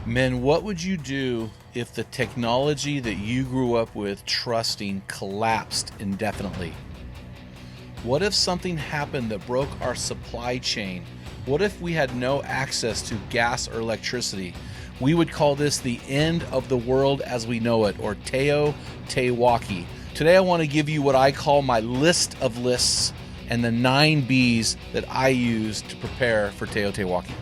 Men, what would you do if the technology that you grew up with trusting collapsed indefinitely? What if something happened that broke our supply chain? What if we had no access to gas or electricity? We would call this the end of the world as we know it, or Teo Tewaki. Today I want to give you what I call my list of lists and the 9 B's that I use to prepare for Teo Tewaki.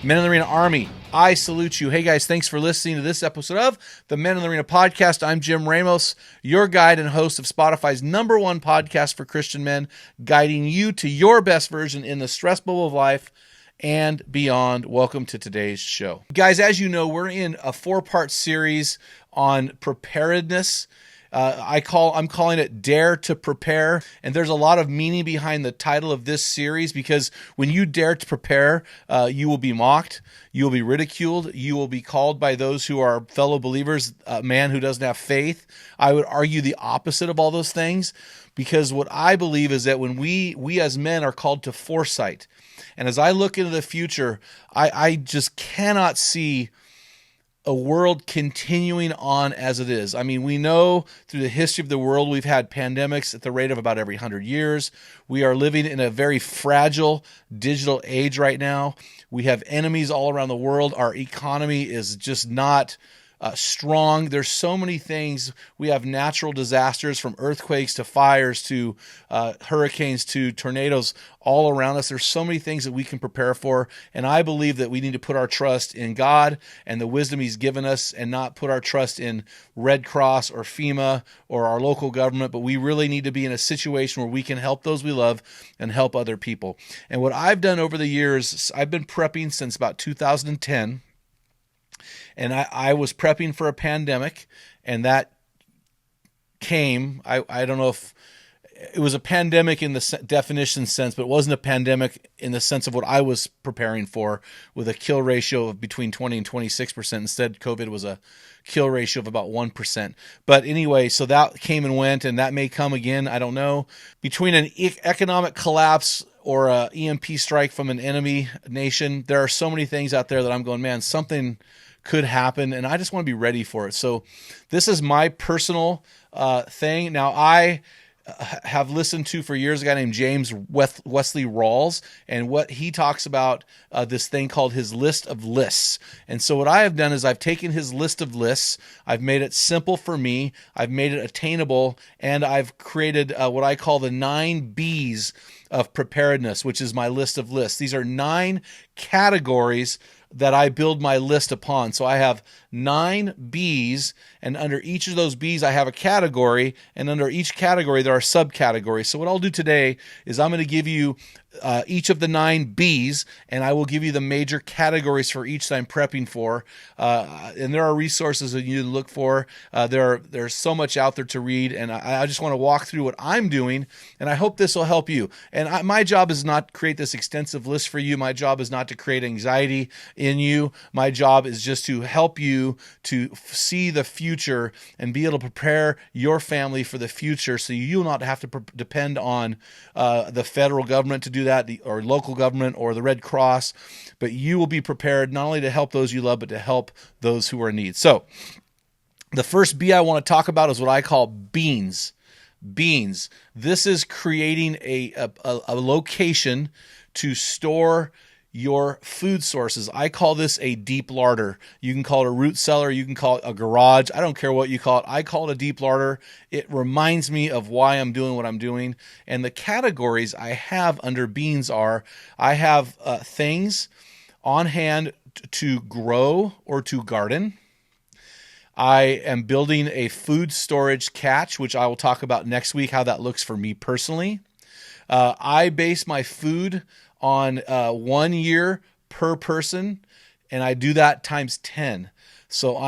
Men in the Arena Army, I salute you. Hey guys, thanks for listening to this episode of the Men in the Arena podcast. I'm Jim Ramos, your guide and host of Spotify's #1 podcast for Christian men, guiding you to your best version in the stress bubble of life and beyond. Welcome to today's show. Guys, as you know, we're in a 4-part series on preparedness. I'm calling it Dare to Prepare, and there's a lot of meaning behind the title of this series because when you dare to prepare, you will be mocked, you will be ridiculed, you will be called by those who are fellow believers, a man who doesn't have faith. I would argue the opposite of all those things, because what I believe is that when we as men are called to foresight, and as I look into the future, I just cannot see a world continuing on as it is. I mean, we know through the history of the world, we've had pandemics at the rate of about every 100 years. We are living in a very fragile digital age right now. We have enemies all around the world. Our economy is just not strong. There's so many things. We have natural disasters, from earthquakes to fires to hurricanes to tornadoes all around us. There's so many things that we can prepare for, and I believe that we need to put our trust in God and the wisdom He's given us, and not put our trust in Red Cross or FEMA or our local government, but we really need to be in a situation where we can help those we love and help other people. And what I've done over the years, I've been prepping since about 2010, and I was prepping for a pandemic, and that came. I don't know if it was a pandemic in the definition sense, but it wasn't a pandemic in the sense of what I was preparing for, with a kill ratio of between 20 and 26%. Instead, COVID was a kill ratio of about 1%. But anyway, so that came and went, and that may come again. I don't know. Between an economic collapse or a EMP strike from an enemy nation, there are so many things out there that I'm going, man, something could happen, and I just want to be ready for it. So this is my personal thing. Now, I have listened to for years a guy named James Wesley Rawls, and what he talks about, this thing called his list of lists. And so what I have done is I've taken his list of lists, I've made it simple for me, I've made it attainable, and I've created what I call the 9 B's of preparedness, which is my list of lists. These are 9 categories that I build my list upon. So I have 9 B's, and under each of those B's I have a category, and under each category there are subcategories. So what I'll do today is I'm going to give you each of the 9 B's, and I will give you the major categories for each that I'm prepping for. And there are resources that you need to look for. There's so much out there to read, and I just want to walk through what I'm doing, and I hope this will help you. And my job is not to create this extensive list for you. My job is not to create anxiety in you. My job is just to help you to see the future and be able to prepare your family for the future, so you'll not have to depend on the federal government to do that, or local government, or the Red Cross, but you will be prepared not only to help those you love, but to help those who are in need. So the first B I want to talk about is what I call beans. Beans. This is creating a location to store your food sources. I call this a deep larder. You can call it a root cellar. You can call it a garage. I don't care what you call it. I call it a deep larder. It reminds me of why I'm doing what I'm doing. And the categories I have under beans are, I have things on hand to grow or to garden. I am building a food storage catch, which I will talk about next week, how that looks for me personally. I base my food on 1 year per person, and I do that times 10. So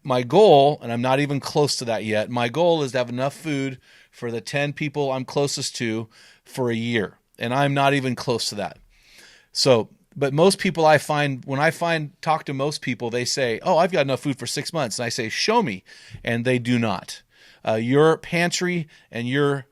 my goal, and I'm not even close to that yet, my goal is to have enough food for the 10 people I'm closest to for a year, and I'm not even close to that. So, but most people talk to most people, they say, oh, I've got enough food for 6 months. And I say, show me. And they do not. Your pantry and your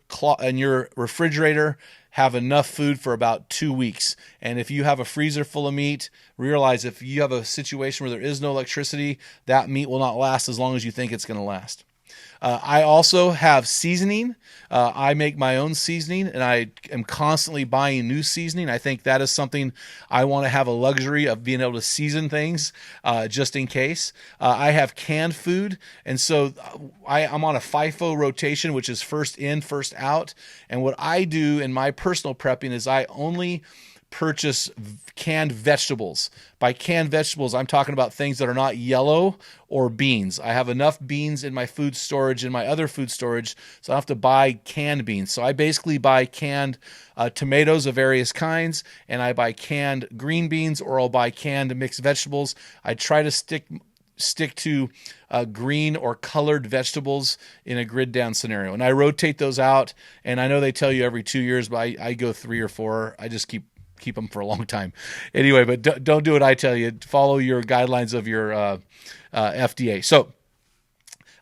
refrigerator have enough food for about 2 weeks. And if you have a freezer full of meat, realize if you have a situation where there is no electricity, that meat will not last as long as you think it's going to last. I also have seasoning. I make my own seasoning, and I am constantly buying new seasoning. I think that is something I want to have a luxury of being able to season things just in case. I have canned food, and so I'm on a FIFO rotation, which is first in, first out. And what I do in my personal prepping is I only purchase canned vegetables. By canned vegetables, I'm talking about things that are not yellow or beans. I have enough beans in my food storage, in my other food storage, so I don't have to buy canned beans. So I basically buy canned tomatoes of various kinds, and I buy canned green beans, or I'll buy canned mixed vegetables. I try to stick to green or colored vegetables in a grid down scenario. And I rotate those out, and I know they tell you every 2 years, but I go 3 or 4. I just keep them for a long time. Anyway, but don't do what I tell you. Follow your guidelines of your FDA. So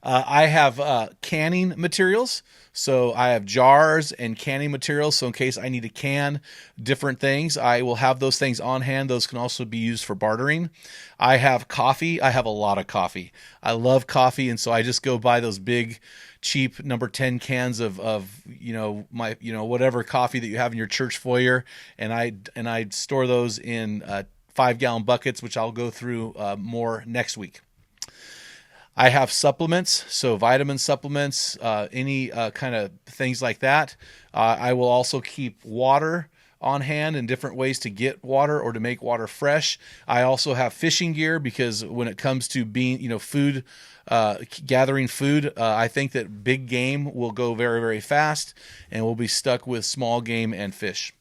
I have canning materials. So I have jars and canning materials. So in case I need to can different things, I will have those things on hand. Those can also be used for bartering. I have coffee. I have a lot of coffee. I love coffee, and so I just go buy those big, cheap number 10 cans of whatever coffee that you have in your church foyer, and I store those in 5-gallon buckets, which I'll go through more next week. I have supplements, so vitamin supplements, any kind of things like that. I will also keep water on hand and different ways to get water or to make water fresh. I also have fishing gear because when it comes to food, gathering food, I think that big game will go very, very fast, and we'll be stuck with small game and fish.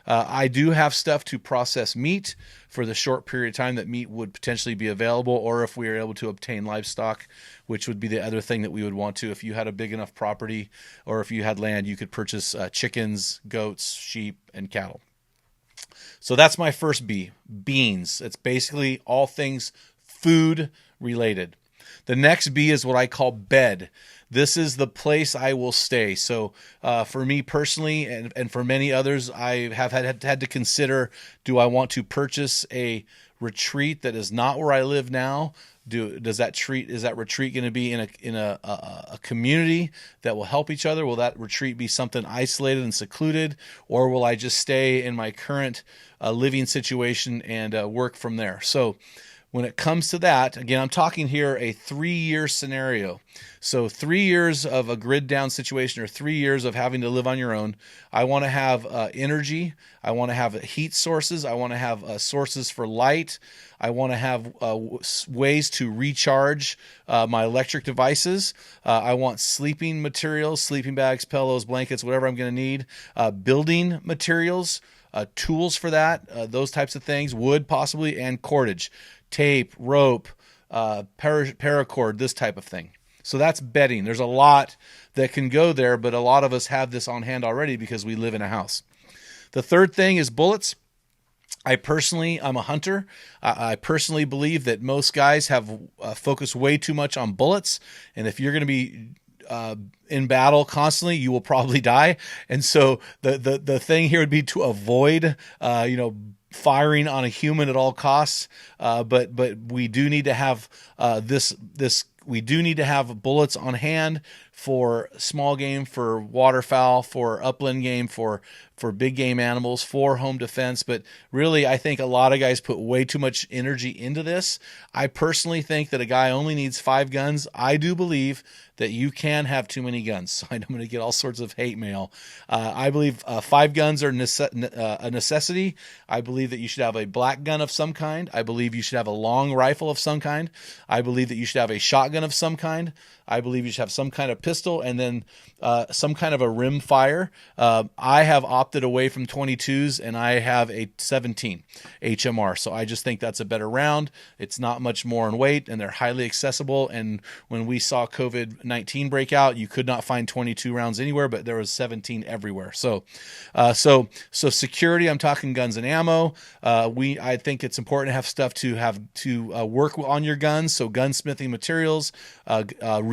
I do have stuff to process meat for the short period of time that meat would potentially be available, or if we are able to obtain livestock, which would be the other thing that we would want to. If you had a big enough property, or if you had land, you could purchase chickens, goats, sheep, and cattle. So that's my first B, beans. It's basically all things food related. The next B is what I call bed. This is the place I will stay. So for me personally, and for many others, I have had to consider, do I want to purchase a retreat that is not where I live now? Is that retreat going to be in a community that will help each other? Will that retreat be something isolated and secluded, or will I just stay in my current living situation and work from there? So when it comes to that, again, I'm talking here a 3-year scenario. So 3 years of a grid down situation, or 3 years of having to live on your own. I want to have energy. I want to have heat sources. I want to have sources for light. I want to have ways to recharge my electric devices. I want sleeping materials, sleeping bags, pillows, blankets, whatever I'm going to need. Building materials, tools for that, those types of things, wood possibly, and cordage. Tape, rope, paracord, this type of thing. So that's bedding. There's a lot that can go there, but a lot of us have this on hand already because we live in a house. The third thing is bullets. I'm a hunter. I personally believe that most guys have focused way too much on bullets, and if you're going to be in battle constantly, you will probably die. And so the thing here would be to avoid firing on a human at all costs, but we do need to have we do need to have bullets on hand for small game, for waterfowl, for upland game, for big game animals, for home defense. But really, I think a lot of guys put way too much energy into this. I personally think that a guy only needs 5 guns. I do believe that you can have too many guns. So I'm going to get all sorts of hate mail. I believe 5 guns are a necessity. I believe that you should have a black gun of some kind. I believe you should have a long rifle of some kind. I believe that you should have a shotgun of some kind. I believe you should have some kind of pistol, and then some kind of a rim fire. I have opted away from 22s, and I have a 17 HMR. So I just think that's a better round. It's not much more in weight, and they're highly accessible. And when we saw COVID-19 break out, you could not find 22 rounds anywhere, but there was 17 everywhere. So security, I'm talking guns and ammo. I think it's important to have stuff to work on your guns. So gunsmithing materials,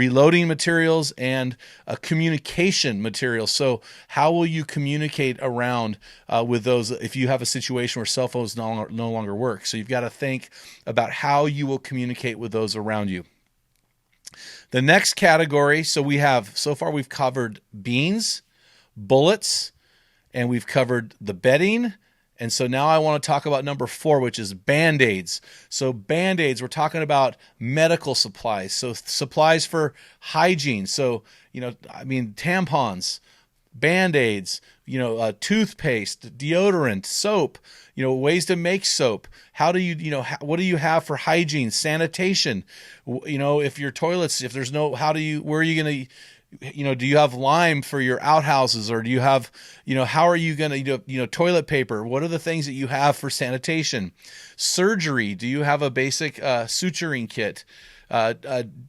reloading materials, and communication materials. So how will you communicate around with those if you have a situation where cell phones no longer work? So you've got to think about how you will communicate with those around you. The next category, so far we've covered beans, bullets, and we've covered the bedding. And so now I want to talk about number 4, which is Band-Aids. So Band-Aids, we're talking about medical supplies. So supplies for hygiene. So, tampons, Band-Aids, toothpaste, deodorant, soap, ways to make soap. How do you, what do you have for hygiene, sanitation? If your toilets, if there's no, where are you going to, do you have lime for your outhouses, or do you have, how are you going to, toilet paper? What are the things that you have for sanitation? Surgery. Do you have a basic suturing kit?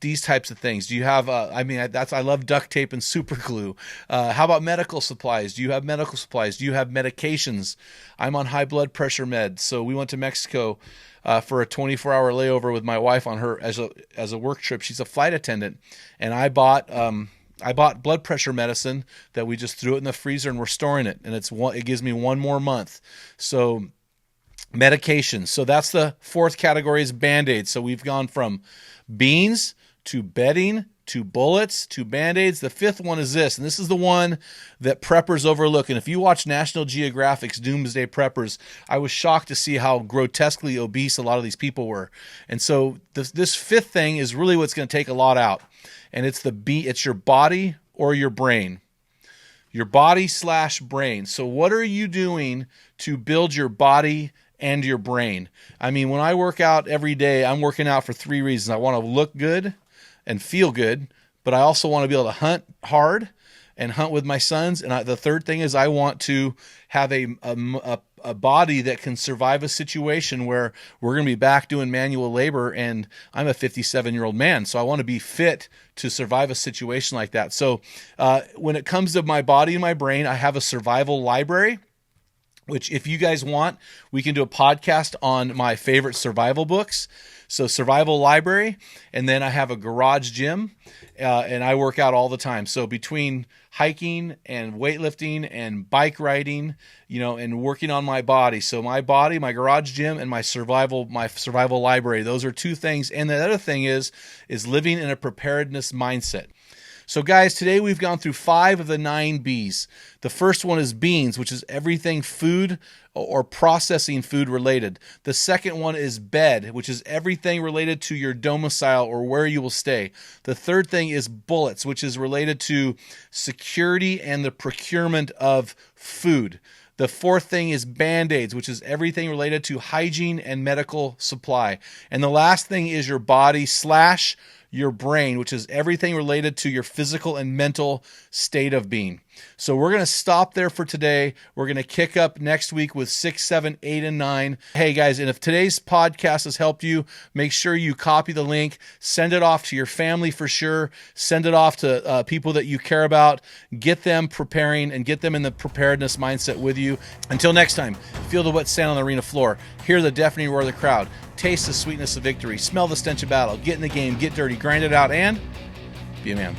These types of things. Do you have, I love duct tape and super glue. How about medical supplies? Do you have medical supplies? Do you have medications? I'm on high blood pressure meds. So we went to Mexico for a 24-hour layover with my wife on her as a work trip. She's a flight attendant, and I bought blood pressure medicine that we just threw it in the freezer and we're storing it. And it gives me 1 more month. So medication. So that's the 4th category is Band-Aids. So we've gone from beans to bedding to bullets to Band-Aids. The 5th one is this, and this is the one that preppers overlook. And if you watch National Geographic's Doomsday Preppers, I was shocked to see how grotesquely obese a lot of these people were. And so this 5th thing is really what's going to take a lot out. And it's your body or your brain. Your body/brain. So what are you doing to build your body and your brain? When I work out every day, I'm working out for 3 reasons. I want to look good and feel good, but I also want to be able to hunt hard and hunt with my sons. And the third thing is I want to have a body that can survive a situation where we're going to be back doing manual labor, and I'm a 57-year-old man, so I want to be fit to survive a situation like that. So when it comes to my body and my brain, I have a survival library, which if you guys want, we can do a podcast on my favorite survival books. So survival library, and then I have a garage gym, and I work out all the time. So between hiking and weightlifting and bike riding, and working on my body. So my body, my garage gym, and my survival library. Those are 2 things. And the other thing is living in a preparedness mindset. So guys, today we've gone through 5 of the 9 Bs. The first one is beans, which is everything food or processing food related. The second one is bed, which is everything related to your domicile or where you will stay. The third thing is bullets, which is related to security and the procurement of food. The 4th thing is Band-Aids, which is everything related to hygiene and medical supply. And the last thing is your body / your brain, which is everything related to your physical and mental state of being. So we're going to stop there for today. We're going to kick up next week with 6, 7, 8, and 9. Hey guys, and if today's podcast has helped you, make sure you copy the link, send it off to your family for sure, send it off to people that you care about, get them preparing and get them in the preparedness mindset with you. Until next time, feel the wet sand on the arena floor, hear the deafening roar of the crowd, taste the sweetness of victory, smell the stench of battle, get in the game, get dirty, grind it out, and be a man.